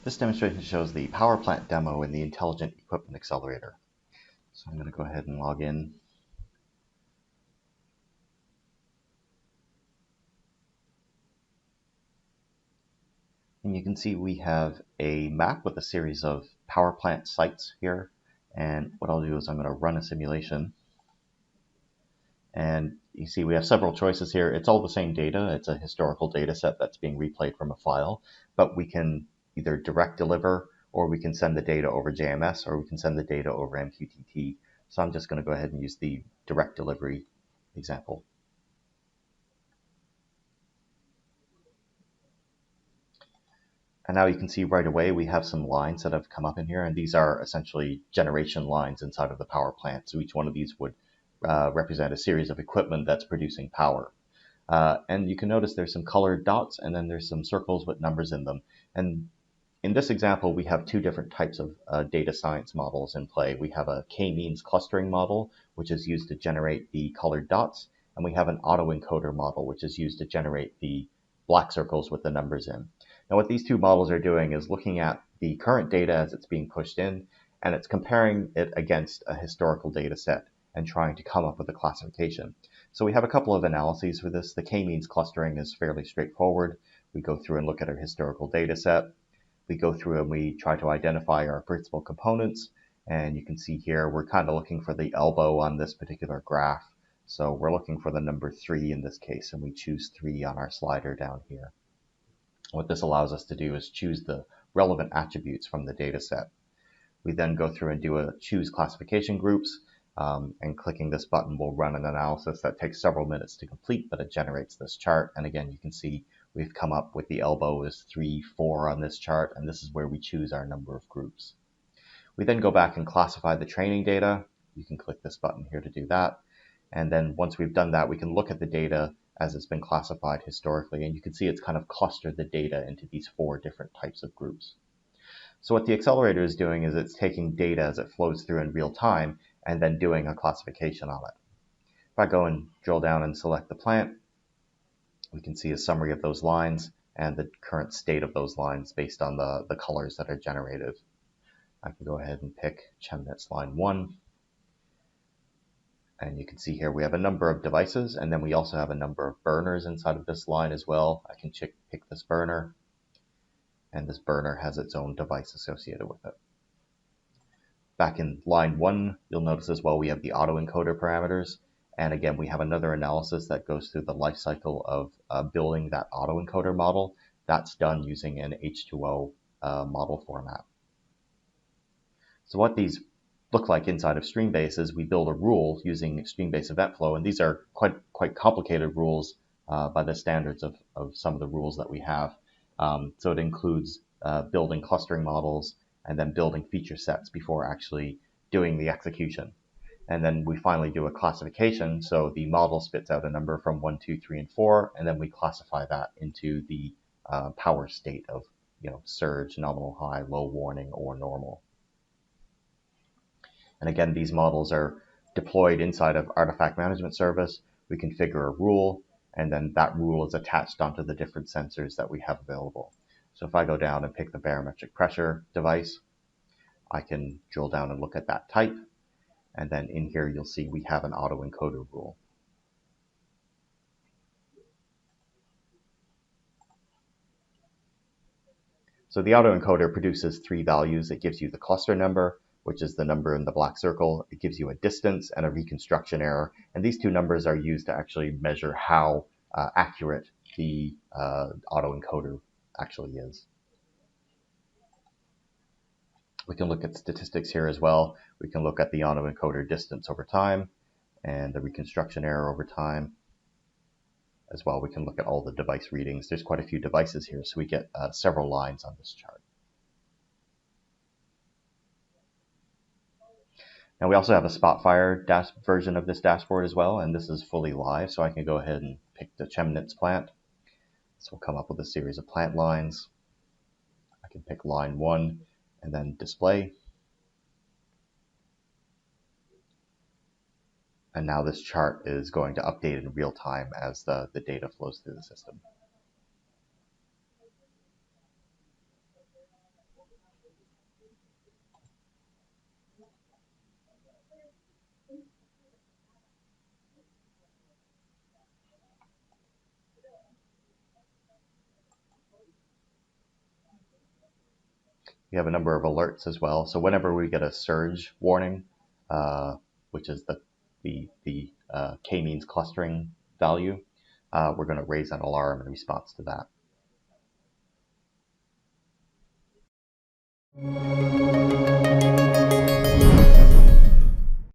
This demonstration shows the power plant demo in the Intelligent Equipment Accelerator. So I'm going to go ahead and log in. And you can see we have a map with a series of power plant sites here. And what I'll do is I'm going to run a simulation. And you see we have several choices here. It's all the same data. It's a historical data set that's being replayed from a file. But we can either direct deliver, or we can send the data over JMS, or we can send the data over MQTT. So I'm just going to go ahead and use the direct delivery example. And now you can see right away we have some lines that have come up in here, and these are essentially generation lines inside of the power plant. So each one of these would represent a series of equipment that's producing power. And you can notice there's some colored dots, and then there's some circles with numbers in them. And in this example, we have two different types of data science models in play. We have a Kmeans clustering model, which is used to generate the colored dots, and we have an autoencoder model, which is used to generate the black circles with the numbers in. Now, what these two models are doing is looking at the current data as it's being pushed in, and it's comparing it against a historical data set and trying to come up with a classification. So we have a couple of analyses for this. The K-means clustering is fairly straightforward. We go through and look at our historical data set. We go through and we try to identify our principal components. And you can see here, we're kind of looking for the elbow on this particular graph. So we're looking for the number 3 in this case, and we choose 3 on our slider down here. What this allows us to do is choose the relevant attributes from the data set. We then go through and do a choose classification groups, and clicking this button will run an analysis that takes several minutes to complete, but it generates this chart. And again, you can see we've come up with the elbow is 3, 4 on this chart, and this is where we choose our number of groups. We then go back and classify the training data. You can click this button here to do that. And then once we've done that, we can look at the data as it's been classified historically, and you can see it's kind of clustered the data into these 4 different types of groups. So what the accelerator is doing is it's taking data as it flows through in real time and then doing a classification on it. If I go and drill down and select the plant, we can see a summary of those lines and the current state of those lines based on the colors that are generated. I can go ahead and pick Kmeans line 1. And you can see here we have a number of devices, and then we also have a number of burners inside of this line as well. I can pick this burner, and this burner has its own device associated with it. Back in line 1, you'll notice as well we have the autoencoder parameters. And again, we have another analysis that goes through the life cycle of building that autoencoder model. That's done using an H2O model format. So what these look like inside of StreamBase is we build a rule using StreamBase event flow, and these are quite complicated rules by the standards of some of the rules that we have. So it includes building clustering models and then building feature sets before actually doing the execution. And then we finally do a classification, so the model spits out a number from 1, 2, 3, and 4, and then we classify that into the power state of surge, nominal high, low warning, or normal. And again, these models are deployed inside of Artifact Management Service. We configure a rule, and then that rule is attached onto the different sensors that we have available. So if I go down and pick the barometric pressure device, I can drill down and look at that type. And then in here, you'll see we have an autoencoder rule. So the autoencoder produces 3 values. It gives you the cluster number, which is the number in the black circle. It gives you a distance and a reconstruction error. And these 2 numbers are used to actually measure how accurate the autoencoder actually is. We can look at statistics here as well. We can look at the autoencoder distance over time and the reconstruction error over time. As well, we can look at all the device readings. There's quite a few devices here, so we get several lines on this chart. Now we also have a Spotfire version of this dashboard as well, and this is fully live, so I can go ahead and pick the Kmeans plant. So we'll come up with a series of plant lines. I can pick line 1 and then display. And now this chart is going to update in real time as the data flows through the system. We have a number of alerts as well. So whenever we get a surge warning, which is the Kmeans clustering value, we're going to raise an alarm in response to that.